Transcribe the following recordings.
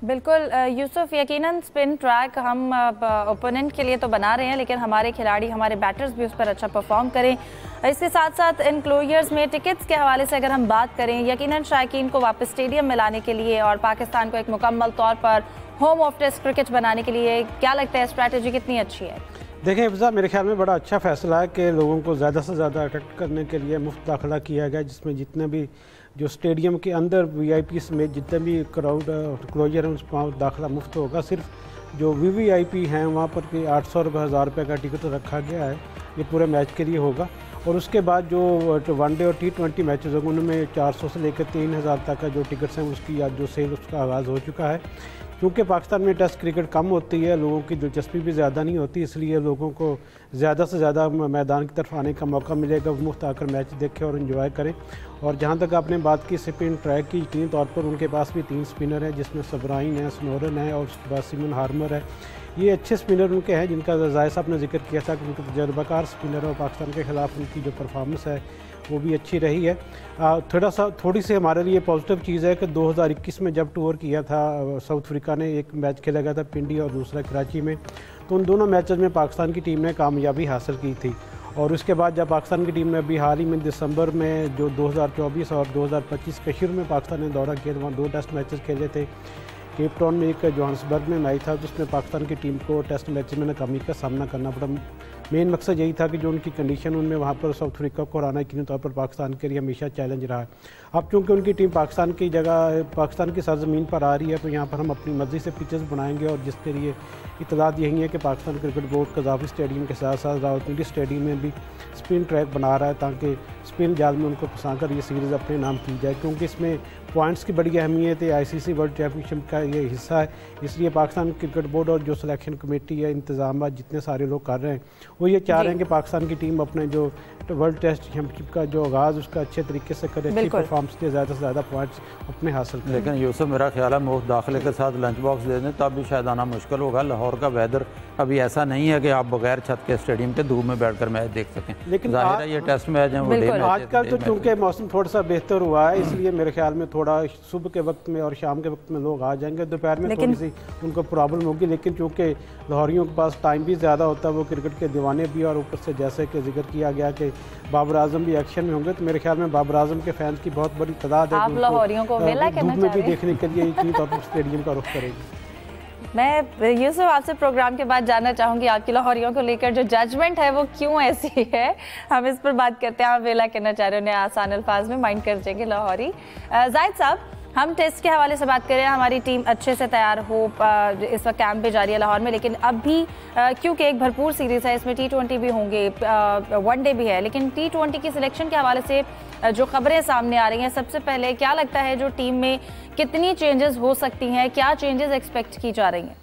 बिल्कुल यूसुफ, यकीनन spin track हम ओपोनेंट के लिए तो बना रहे हैं, लेकिन हमारे खिलाड़ी, हमारे बैटर्स भी उस पर अच्छा परफॉर्म करें। इसके साथ साथ इनक्लोजर्स में टिकट्स के हवाले से अगर हम बात करें, यकीनन शायकीन को वापस स्टेडियम में लाने के लिए और पाकिस्तान को एक मुकम्मल तौर पर होम ऑफ टेस्ट क्रिकेट बनाने के लिए क्या लगता है स्ट्रैटेजी कितनी अच्छी है? देखें हिफ्ज़ा, मेरे ख्याल में बड़ा अच्छा फैसला है कि लोगों को ज़्यादा से ज़्यादा अट्रैक्ट करने के लिए मुफ्त दाखिला किया गया, जिसमें जितने भी जो स्टेडियम के अंदर वीआईपी में जितने भी क्राउड क्लोजर हैं उसमें दाखिला मुफ्त होगा। सिर्फ जो वीवीआईपी हैं वहाँ पर कि 800 रुपये 1000 रुपये का टिकट रखा गया है, ये पूरे मैच के लिए होगा। और उसके बाद जो वनडे और T20 मैचेस होंगे उनमें 400 से लेकर 3000 तक का जो टिकट्स हैं उसकी आज जो सेल उसका आगाज़ हो चुका है। क्योंकि पाकिस्तान में टेस्ट क्रिकेट कम होती है, लोगों की दिलचस्पी भी ज़्यादा नहीं होती, इसलिए लोगों को ज़्यादा से ज़्यादा मैदान की तरफ आने का मौका मिलेगा, मुफ्त आकर मैच देखें और इन्जॉय करें। और जहाँ तक आपने बात की स्पिन ट्रैक की, यकीनी तौर पर उनके पास भी 3 स्पिनर हैं, जिसमें सबराइन है, स्नोरन है और उसके बाद सिमन हार्मर है। ये अच्छे स्पिनर उनके हैं जिनका जायज़ा साहब ने जिक्र किया था कि उनके तजर्बाकार स्पिनर है और पाकिस्तान के ख़िलाफ़ उनकी जो परफॉर्मेंस है वो भी अच्छी रही है। थोड़ी सी हमारे लिए पॉजिटिव चीज़ है कि 2021 में जब टूर किया था साउथ अफ्रीका ने, एक मैच खेला गया था पिंडी और दूसरा कराची में, तो उन दोनों मैचेस में पाकिस्तान की टीम ने कामयाबी हासिल की थी। और उसके बाद जब पाकिस्तान की टीम ने अभी हाल ही में दिसंबर में जो 2024 और 2025 के शुरू में पाकिस्तान ने दौरा किया, वहाँ 2 टेस्ट मैचेस खेले थे। केप टाउन में एक जोहान्सबर्ग में मैच था जिसमें पाकिस्तान की टीम को टेस्ट मैच में नाकामी का सामना करना पड़ा। मेन मकसद यही था कि जो उनकी कंडीशन उनमें वहाँ पर साउथ अफ्रीका को हराना यकीनी तौर पर पाकिस्तान के लिए हमेशा चैलेंज रहा है। अब चूँकि उनकी टीम पाकिस्तान की जगह पाकिस्तान की सरजमीन पर आ रही है, तो यहाँ पर हम अपनी मर्ज़ी से पिचेस बनाएंगे और जिसके लिए इत्तलात यही है कि पाकिस्तान क्रिकेट बोर्ड कज़ाफ़ी स्टेडियम के साथ साथ रावलपिंडी स्टेडियम में भी स्पिन ट्रैक बना रहा है ताकि स्पिन जाल में उनको फंसाकर ये सीरीज़ अपने नाम की जाए, क्योंकि इसमें पॉइंट्स की बड़ी अहमियत है। ICC वर्ल्ड चैम्पियनशिप का ये हिस्सा है, इसलिए पाकिस्तान क्रिकेट बोर्ड और जो सिलेक्शन कमेटी है, इंतजाम जितने सारे लोग कर रहे हैं, वो ये चाह रहे हैं कि पाकिस्तान की टीम अपने जो वर्ल्ड टेस्ट चैम्पियनशिप का जो आगाज़ उसका अच्छे तरीके से करे, अच्छी परफॉर्मेंस के ज़्यादा से ज़्यादा पॉइंट्स अपने हासिल करें। लेकिन यूसुफ, मेरा ख्याल है मुफ्त दाखिले के साथ लंच बॉक्स दे दें तब भी शायद आना मुश्किल होगा। लाहौर का वेदर अभी ऐसा नहीं है कि आप बगैर छत के स्टेडियम के धूप में बैठकर मैच देख सकें, लेकिन जाहिर है ये टेस्ट मैच हैं वो डे मैच। आजकल तो चूँकि मौसम थोड़ा सा बेहतर हुआ है, इसलिए मेरे ख्याल में थोड़ा सुबह के वक्त में और शाम के वक्त में लोग आ जाएंगे, दोपहर में थोड़ी सी उनको प्रॉब्लम होगी। लेकिन चूँकि लाहौरियों के पास टाइम भी ज़्यादा होता है, वो क्रिकेट के दीवाने भी, और ऊपर से जैसे कि जिक्र किया गया कि बाबर आजम भी एक्शन में होंगे, तो मेरे ख्याल में बाबर आजम के फैंस की बहुत बड़ी तादाद है आप लाहौरियों को वेला कहना धूप में भी देखने के लिए यकीनी तौर पर स्टेडियम का रुख करेगी। मैं यूसुफ आपसे प्रोग्राम के बाद जानना चाहूँगी आपकी लाहौरियों को लेकर जो जजमेंट है वो क्यों ऐसी है, हम इस पर बात करते हैं। आप वेला कहना चाह रहे हो, उन्हें आसान अल्फाज में माइंड कर देंगे लाहौरी। जाहिद साहब, हम टेस्ट के हवाले से बात करें, हमारी टीम अच्छे से तैयार हो, इस वक्त कैंप पे जारी है लाहौर में, लेकिन अब भी क्योंकि एक भरपूर सीरीज़ है, इसमें T20 भी होंगे, वनडे भी है, लेकिन T20 की सिलेक्शन के हवाले से जो खबरें सामने आ रही हैं, सबसे पहले क्या लगता है जो टीम में कितनी चेंजेस हो सकती हैं, क्या चेंजेस एक्सपेक्ट की जा रही हैं?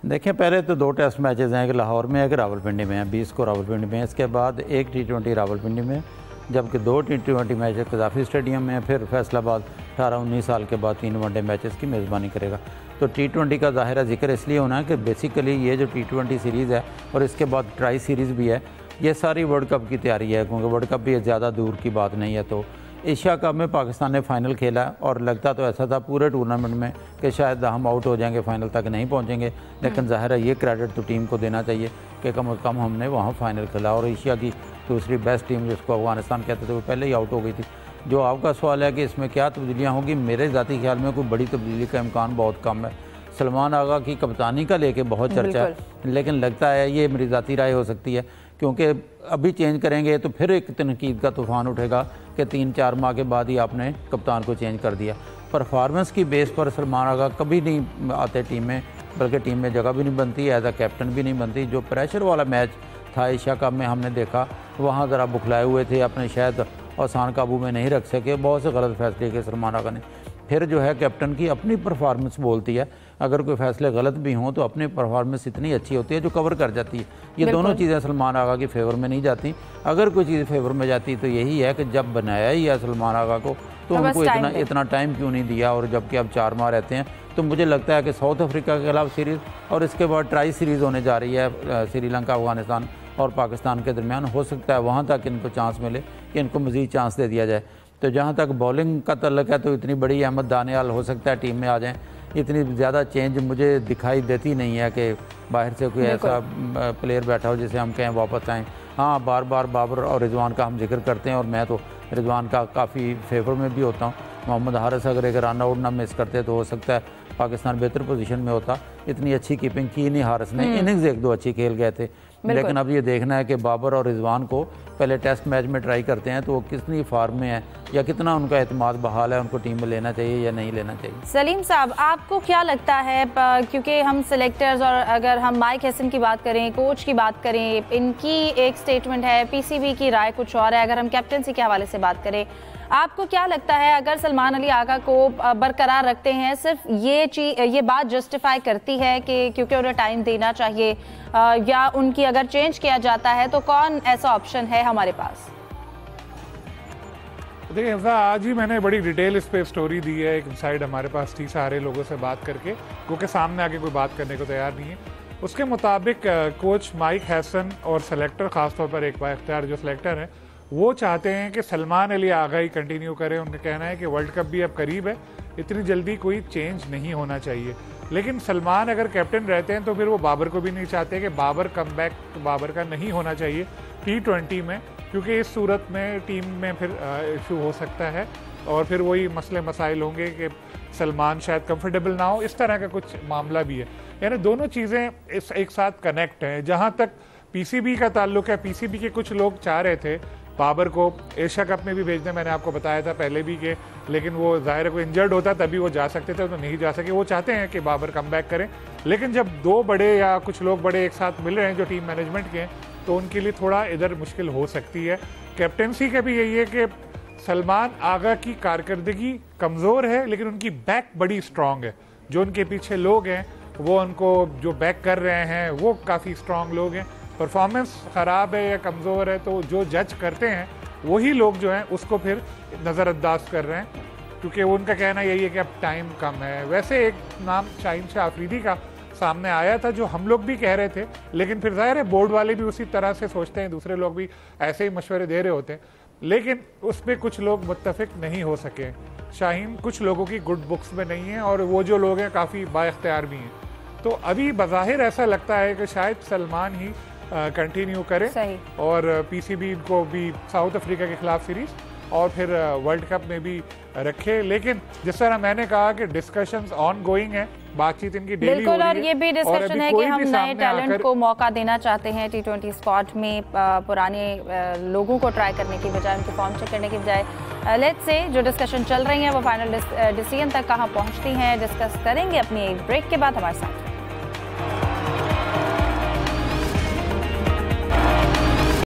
देखिए, पहले तो 2 टेस्ट मैचेस हैं, एक लाहौर में एक रावलपिंडी में है, 20 को रावलपिंडी में है, इसके बाद एक T20 रावलपिंडी में, जबकि 2 T20 मैच कज़ाफ़ी स्टेडियम में, फिर फैसलाबाद 18-19 साल के बाद 3 वनडे मैचेस की मेज़बानी करेगा। तो T20 का ज़ाहिर जिक्र इसलिए होना है कि बेसिकली ये जो T20 सीरीज़ है और इसके बाद ट्राई सीरीज़ भी है, ये सारी वर्ल्ड कप की तैयारी है, क्योंकि वर्ल्ड कप भी ज़्यादा दूर की बात नहीं है। तो एशिया कप में पाकिस्तान ने फ़ाइनल खेला और लगता तो ऐसा था पूरे टूर्नामेंट में कि शायद हम आउट हो जाएंगे, फ़ाइनल तक नहीं पहुंचेंगे, लेकिन ज़ाहिर है ये क्रेडिट तो टीम को देना चाहिए कि कम अज़ कम हमने वहाँ फ़ाइनल खेला। और एशिया की दूसरी बेस्ट टीम जिसको अफगानिस्तान कहते थे वो पहले ही आउट हो गई थी। जो आपका सवाल है कि इसमें क्या तब्दीलियाँ होंगी, मेरे ज़ाती ख्याल में कोई बड़ी तब्दीली का इम्कान बहुत कम है। सलमान आगा की कप्तानी का लेके बहुत चर्चा है, लेकिन लगता है ये मेरी ज़ाती राय हो सकती है, क्योंकि अभी चेंज करेंगे तो फिर एक तनकीद का तूफ़ान उठेगा कि 3-4 माह के बाद ही आपने कप्तान को चेंज कर दिया। परफॉर्मेंस की बेस पर सलमान आगा कभी नहीं आते टीम में, बल्कि टीम में जगह भी नहीं बनती, एज अ कैप्टन भी नहीं बनती। जो प्रेशर वाला मैच था एशिया कप में हमने देखा, वहाँ ज़रा बुखलाए हुए थे, अपने शायद आसान काबू में नहीं रख सके, बहुत से गलत फैसले किए सलमान आगा ने। फिर जो है कैप्टन की अपनी परफॉर्मेंस बोलती है, अगर कोई फैसले गलत भी हों तो अपनी परफॉर्मेंस इतनी अच्छी होती है जो कवर कर जाती है। ये दोनों चीज़ें सलमान आगा की फेवर में नहीं जाती। अगर कोई चीज़ फेवर में जाती तो यही है कि जब बनाया ही है सलमान आगा को तो उनको इतना टाइम क्यों नहीं दिया, और जबकि अब 4 माह रहते हैं। तो मुझे लगता है कि साउथ अफ्रीका के खिलाफ सीरीज़ और इसके बाद ट्राई सीरीज़ होने जा रही है श्रीलंका, अफगानिस्तान और पाकिस्तान के दरमियान, हो सकता है वहाँ तक इनको चांस मिले कि इनको मज़ीद चांस दे दिया जाए। तो जहाँ तक बॉलिंग का तल्लक है तो इतनी बड़ी अहमद दानियाल हो सकता है टीम में आ जाएँ, इतनी ज़्यादा चेंज मुझे दिखाई देती नहीं है कि बाहर से कोई ऐसा प्लेयर बैठा हो जिसे हम कहें वापस आएँ। हाँ, बार बार बाबर और रिजवान का हम जिक्र करते हैं और मैं तो रिजवान का काफ़ी फेवर में भी होता हूँ। मोहम्मद हारिस अगर एक रन आउट ना मिस करते तो हो सकता है पाकिस्तान बेहतर पोजीशन में होता। इतनी अच्छी कीपिंग की नहीं हारिस ने, इनिंग्स एक दो अच्छी खेल गए थे, लेकिन अब ये देखना है कि बाबर और रिजवान को पहले टेस्ट मैच में ट्राई करते हैं तो वो कितनी फॉर्म में है या कितना उनका एतमाद बहाल है, उनको टीम में लेना चाहिए या नहीं लेना चाहिए। सलीम साहब, आपको क्या लगता है, क्योंकि हम सिलेक्टर्स और अगर हम माइक हैसन की बात करें, कोच की बात करें, इनकी एक स्टेटमेंट है, पीसीबी की राय कुछ और है, अगर हम कैप्टनसी के हवाले से बात करें, आपको क्या लगता है अगर सलमान अली आगा को बरकरार रखते हैं, सिर्फ ये बात जस्टिफाई करती है कि क्योंकि उन्हें टाइम देना चाहिए, या उनकी अगर चेंज किया जाता है तो कौन ऐसा ऑप्शन है हमारे पास? देखिए, आज ही मैंने बड़ी डिटेल इस पे स्टोरी दी है, एक साइड हमारे पास थी सारे लोगों से बात करके, क्योंकि सामने आके कोई बात करने को तैयार नहीं है। उसके मुताबिक कोच माइक हैसन और सेलेक्टर, ख़ासतौर पर एक बाइख्तियार जो सेलेक्टर है, वो चाहते हैं कि सलमान अली आगा ही कंटिन्यू करें। उनका कहना है कि वर्ल्ड कप भी अब करीब है, इतनी जल्दी कोई चेंज नहीं होना चाहिए। लेकिन सलमान अगर कैप्टन रहते हैं तो फिर वो बाबर को भी नहीं चाहते कि बाबर कमबैक बाबर का नहीं होना चाहिए T20 में, क्योंकि इस सूरत में टीम में फिर इशू हो सकता है और फिर वही मसले मसाइल होंगे कि सलमान शायद कंफर्टेबल ना हो, इस तरह का कुछ मामला भी है। यानी दोनों चीज़ें एक साथ कनेक्ट हैं। जहाँ तक पीसीबी का ताल्लुक है, पीसीबी के कुछ लोग चाह रहे थे बाबर को एशिया कप में भी भेजने, मैंने आपको बताया था पहले भी कि, लेकिन वो ज़ाहिर है कोई इंजर्ड होता तभी वो जा सकते थे, तो नहीं जा सके। वो चाहते हैं कि बाबर कम बैक करें, लेकिन जब दो बड़े या कुछ लोग बड़े एक साथ मिल रहे हैं जो टीम मैनेजमेंट के हैं, तो उनके लिए थोड़ा इधर मुश्किल हो सकती है। कैप्टनसी का भी यही है कि सलमान आगा की कारकर्दगी कमज़ोर है, लेकिन उनकी बैक बड़ी स्ट्रांग है। जो उनके पीछे लोग हैं वो उनको जो बैक कर रहे हैं वो काफ़ी स्ट्रांग लोग हैं। परफॉर्मेंस ख़राब है या कमज़ोर है तो जो जज करते हैं वही लोग जो हैं उसको फिर नज़रअंदाज कर रहे हैं, क्योंकि उनका कहना यही है कि अब टाइम कम है। वैसे एक नाम शाहीन शाह अफरीदी का सामने आया था जो हम लोग भी कह रहे थे, लेकिन फिर ज़ाहिर है बोर्ड वाले भी उसी तरह से सोचते हैं, दूसरे लोग भी ऐसे ही मशवरे दे रहे होते हैं, लेकिन उस पर कुछ लोग मुत्तफिक नहीं हो सके। शाहीन कुछ लोगों की गुड बुक्स में नहीं है और वो जो लोग हैं काफ़ी बाइख्तियार भी हैं। तो अभी बज़ाहिर ऐसा लगता है कि शायद सलमान ही कंटिन्यू करें और पीसीबी को भी साउथ अफ्रीका के खिलाफ सीरीज और फिर वर्ल्ड कप में भी रखे। लेकिन जिस तरह मैंने कहा कि डिस्कशंस ऑन गोइंग है, बातचीत इनकी डेली बिल्कुल, और ये भी डिस्कशन है कि हम नए टैलेंट को मौका देना चाहते हैं T20 स्क्वाड में, पुराने लोगों को ट्राई करने की बजाय, उनके फॉर्म चेक करने की बजाय। लेट्स से जो डिस्कशन चल रही है वो फाइनल डिसीजन तक कहाँ पहुँचती हैं, डिस्कस करेंगे अपनी एक ब्रेक के बाद। हमारे साथ